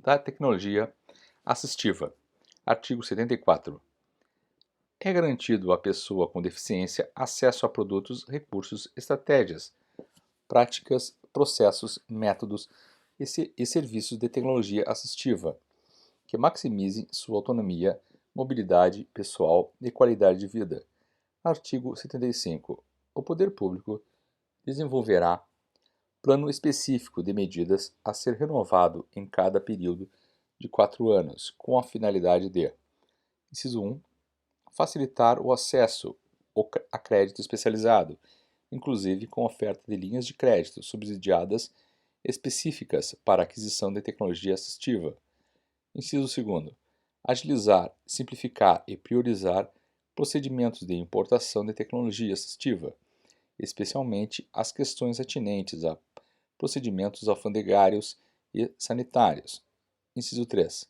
da tecnologia assistiva. Artigo 74. É garantido à pessoa com deficiência acesso a produtos, recursos, estratégias, práticas, processos, métodos e serviços de tecnologia assistiva, que maximizem sua autonomia, mobilidade pessoal e qualidade de vida. Artigo 75. O poder público desenvolverá plano específico de medidas a ser renovado em cada período de 4 anos, com a finalidade de: inciso 1. Facilitar o acesso a crédito especializado, inclusive com oferta de linhas de crédito subsidiadas específicas para aquisição de tecnologia assistiva. Inciso 2. Agilizar, simplificar e priorizar procedimentos de importação de tecnologia assistiva, especialmente as questões atinentes a procedimentos alfandegários e sanitários. Inciso 3.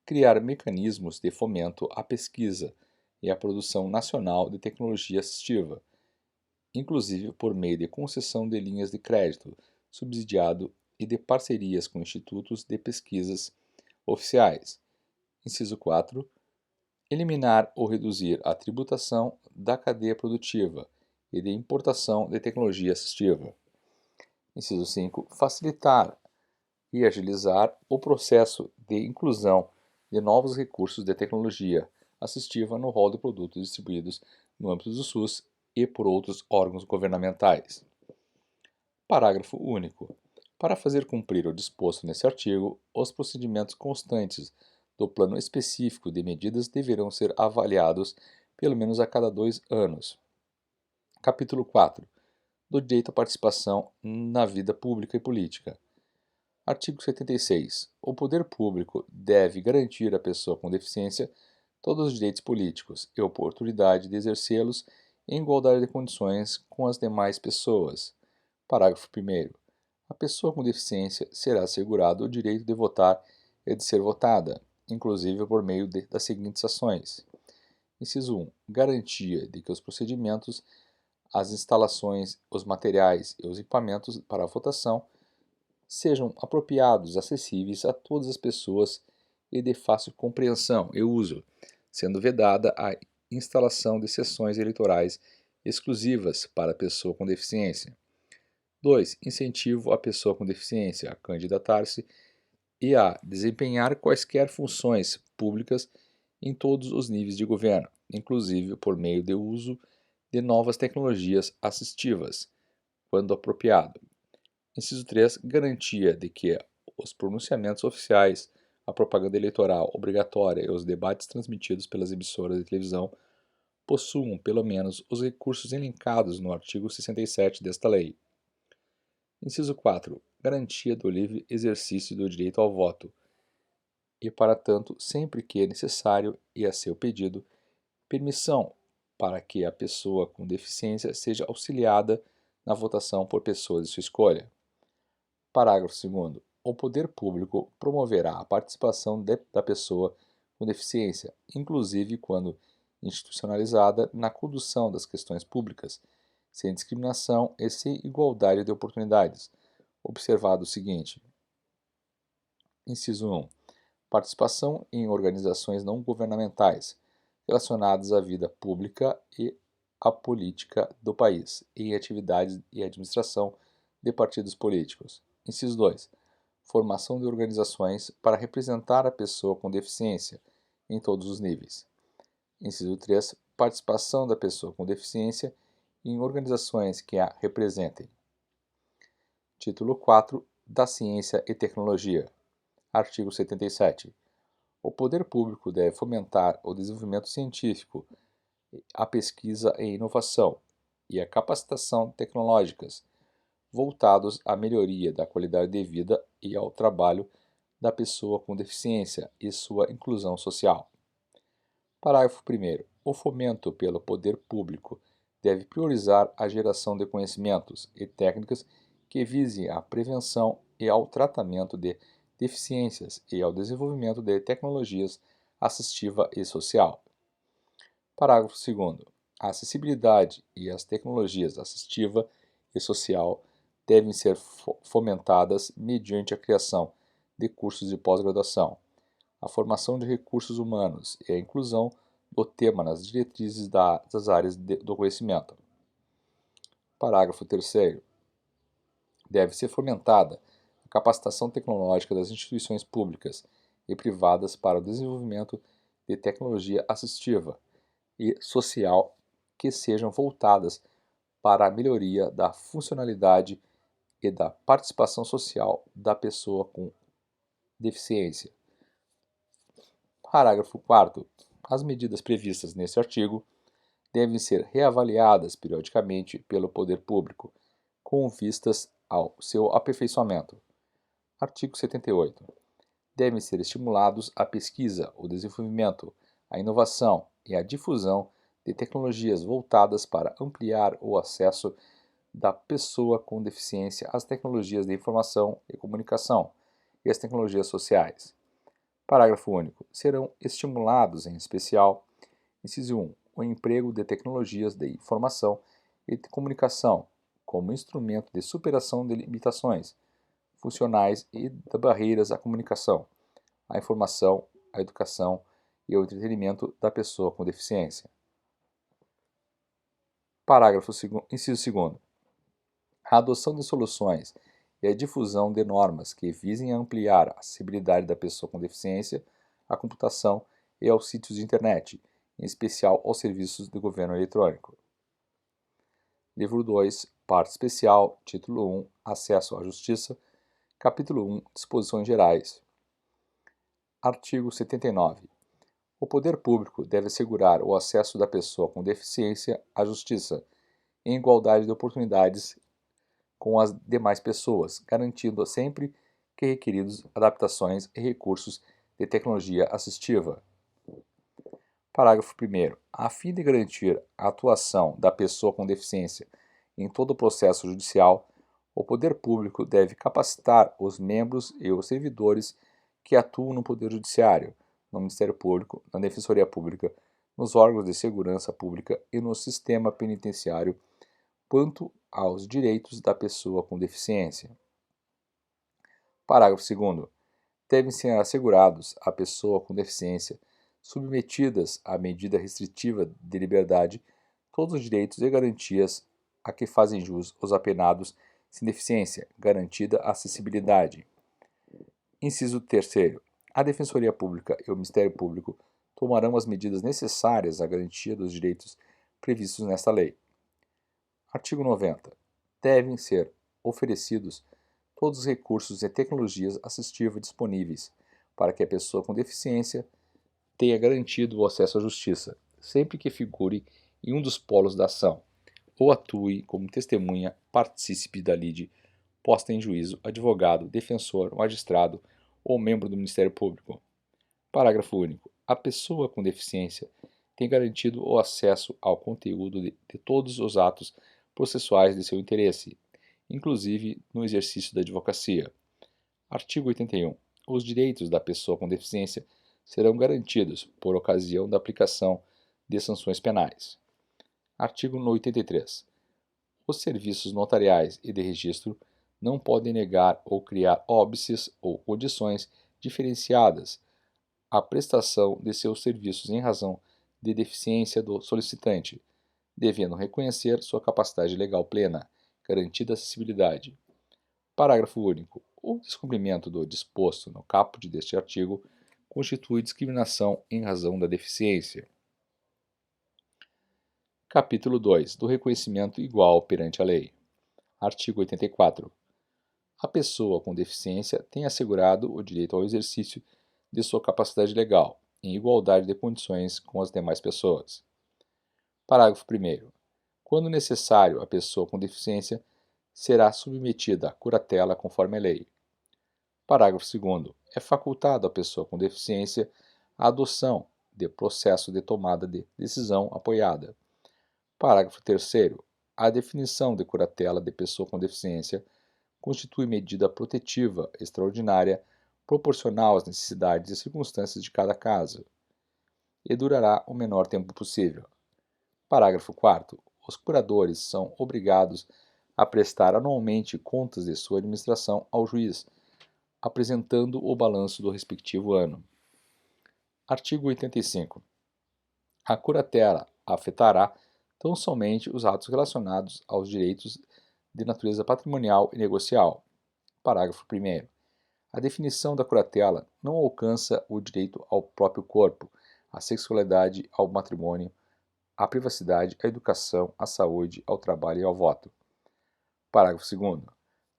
Criar mecanismos de fomento à pesquisa e à produção nacional de tecnologia assistiva, inclusive por meio de concessão de linhas de crédito subsidiado e de parcerias com institutos de pesquisas oficiais. Inciso 4. Eliminar ou reduzir a tributação da cadeia produtiva e de importação de tecnologia assistiva. Inciso 5. Facilitar e agilizar o processo de inclusão de novos recursos de tecnologia assistiva no rol de produtos distribuídos no âmbito do SUS e por outros órgãos governamentais. Parágrafo único. Para fazer cumprir o disposto nesse artigo, os procedimentos constantes do plano específico de medidas deverão ser avaliados pelo menos a cada 2 anos. Capítulo 4. Do direito à participação na vida pública e política. Artigo 76. O poder público deve garantir à pessoa com deficiência todos os direitos políticos e oportunidade de exercê-los em igualdade de condições com as demais pessoas. Parágrafo 1º. A pessoa com deficiência será assegurado o direito de votar e de ser votada, inclusive por meio das seguintes ações. Inciso 1. Garantia de que os procedimentos, as instalações, os materiais e os equipamentos para a votação sejam apropriados, acessíveis a todas as pessoas e de fácil compreensão e uso, sendo vedada a instalação de sessões eleitorais exclusivas para a pessoa com deficiência. 2. Incentivo à pessoa com deficiência a candidatar-se e a desempenhar quaisquer funções públicas em todos os níveis de governo, inclusive por meio do uso de novas tecnologias assistivas, quando apropriado. Inciso 3. Garantia de que os pronunciamentos oficiais, a propaganda eleitoral obrigatória e os debates transmitidos pelas emissoras de televisão possuam, pelo menos, os recursos elencados no artigo 67 desta lei. Inciso 4. Garantia do livre exercício do direito ao voto e, para tanto, sempre que é necessário e a seu pedido, permissão para que a pessoa com deficiência seja auxiliada na votação por pessoas de sua escolha. Parágrafo 2º. O poder público promoverá a participação da pessoa com deficiência, inclusive quando institucionalizada, na condução das questões públicas, sem discriminação e sem igualdade de oportunidades, observado o seguinte. Inciso 1. Participação em organizações não governamentais relacionadas à vida pública e à política do país, e em atividades e administração de partidos políticos. Inciso 2. Formação de organizações para representar a pessoa com deficiência em todos os níveis. Inciso 3. Participação da pessoa com deficiência em organizações que a representem. Título 4. Da Ciência e Tecnologia. Artigo 77. O poder público deve fomentar o desenvolvimento científico, a pesquisa e inovação e a capacitação tecnológicas, voltados à melhoria da qualidade de vida e ao trabalho da pessoa com deficiência e sua inclusão social. Parágrafo 1º. O fomento pelo poder público deve priorizar a geração de conhecimentos e técnicas que visem à prevenção e ao tratamento de deficiências e ao desenvolvimento de tecnologias assistiva e social. Parágrafo 2º. A acessibilidade e as tecnologias assistiva e social devem ser fomentadas mediante a criação de cursos de pós-graduação, a formação de recursos humanos e a inclusão do tema nas diretrizes das áreas do conhecimento. Parágrafo 3º. Deve ser fomentada a capacitação tecnológica das instituições públicas e privadas para o desenvolvimento de tecnologia assistiva e social que sejam voltadas para a melhoria da funcionalidade e da participação social da pessoa com deficiência. Parágrafo 4º. As medidas previstas neste artigo devem ser reavaliadas periodicamente pelo poder público, com vistas ao seu aperfeiçoamento. Artigo 78. Devem ser estimulados a pesquisa, o desenvolvimento, a inovação e a difusão de tecnologias voltadas para ampliar o acesso da pessoa com deficiência às tecnologias de informação e comunicação e às tecnologias sociais. Parágrafo único. Serão estimulados, em especial, inciso 1, o emprego de tecnologias de informação e de comunicação como instrumento de superação de limitações funcionais e de barreiras à comunicação, à informação, à educação e ao entretenimento da pessoa com deficiência. Parágrafo inciso 2. A adoção de soluções e a difusão de normas que visem ampliar a acessibilidade da pessoa com deficiência à computação e aos sítios de internet, em especial aos serviços de governo eletrônico. Livro 2, parte especial, título 1, Acesso à Justiça, capítulo 1, Disposições Gerais. Artigo 79. O poder público deve assegurar o acesso da pessoa com deficiência à justiça, em igualdade de oportunidades com as demais pessoas, garantindo sempre que requeridos adaptações e recursos de tecnologia assistiva. Parágrafo 1º. A fim de garantir a atuação da pessoa com deficiência em todo o processo judicial, o poder público deve capacitar os membros e os servidores que atuam no Poder Judiciário, no Ministério Público, na Defensoria Pública, nos órgãos de segurança pública e no sistema penitenciário quanto aos direitos da pessoa com deficiência. Parágrafo 2º. Devem ser assegurados à pessoa com deficiência, submetidas à medida restritiva de liberdade, todos os direitos e garantias a que fazem jus os apenados sem deficiência, garantida a acessibilidade. Inciso 3º. A Defensoria Pública e o Ministério Público tomarão as medidas necessárias à garantia dos direitos previstos nesta lei. Artigo 90. Devem ser oferecidos todos os recursos e tecnologias assistivas disponíveis para que a pessoa com deficiência tenha garantido o acesso à justiça, sempre que figure em um dos polos da ação, ou atue como testemunha, partícipe da lide, posta em juízo, advogado, defensor, magistrado ou membro do Ministério Público. Parágrafo único. A pessoa com deficiência tem garantido o acesso ao conteúdo de todos os atos processuais de seu interesse, inclusive no exercício da advocacia. Artigo 81. Os direitos da pessoa com deficiência serão garantidos por ocasião da aplicação de sanções penais. Artigo 83. Os serviços notariais e de registro não podem negar ou criar óbices ou condições diferenciadas à prestação de seus serviços em razão de deficiência do solicitante, devendo reconhecer sua capacidade legal plena, garantida a acessibilidade. Parágrafo único. O descumprimento do disposto no caput deste artigo constitui discriminação em razão da deficiência. Capítulo 2. Do reconhecimento igual perante a lei. Artigo 84. A pessoa com deficiência tem assegurado o direito ao exercício de sua capacidade legal, em igualdade de condições com as demais pessoas. Parágrafo 1º. Quando necessário, a pessoa com deficiência será submetida à curatela conforme a lei. Parágrafo 2º. É facultado à pessoa com deficiência a adoção de processo de tomada de decisão apoiada. Parágrafo 3º. A definição de curatela de pessoa com deficiência constitui medida protetiva extraordinária proporcional às necessidades e circunstâncias de cada caso e durará o menor tempo possível. Parágrafo 4º. Os curadores são obrigados a prestar anualmente contas de sua administração ao juiz, apresentando o balanço do respectivo ano. Artigo 85. A curatela afetará tão somente os atos relacionados aos direitos de natureza patrimonial e negocial. Parágrafo 1º. A definição da curatela não alcança o direito ao próprio corpo, à sexualidade, ao matrimônio, à privacidade, à educação, à saúde, ao trabalho e ao voto. Parágrafo 2º.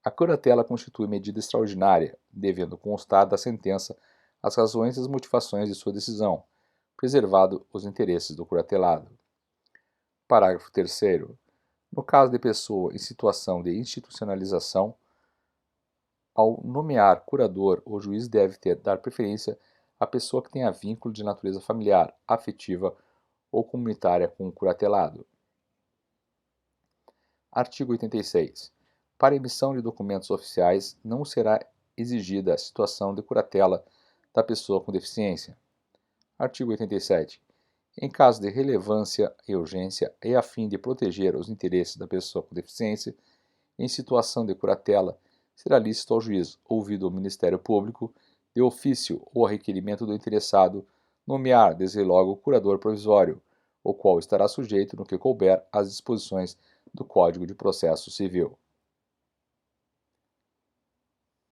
A curatela constitui medida extraordinária, devendo constar da sentença as razões e as motivações de sua decisão, preservado os interesses do curatelado. Parágrafo 3º. No caso de pessoa em situação de institucionalização, ao nomear curador, o juiz deve dar preferência à pessoa que tenha vínculo de natureza familiar, afetiva ou comunitária com o curatelado. Artigo 86. Para emissão de documentos oficiais, não será exigida a situação de curatela da pessoa com deficiência. Artigo 87. Em caso de relevância e urgência e a fim de proteger os interesses da pessoa com deficiência, em situação de curatela, será lícito ao juiz, ouvido o Ministério Público, de ofício ou a requerimento do interessado, nomear desde logo curador provisório, o qual estará sujeito, no que couber, às disposições do Código de Processo Civil.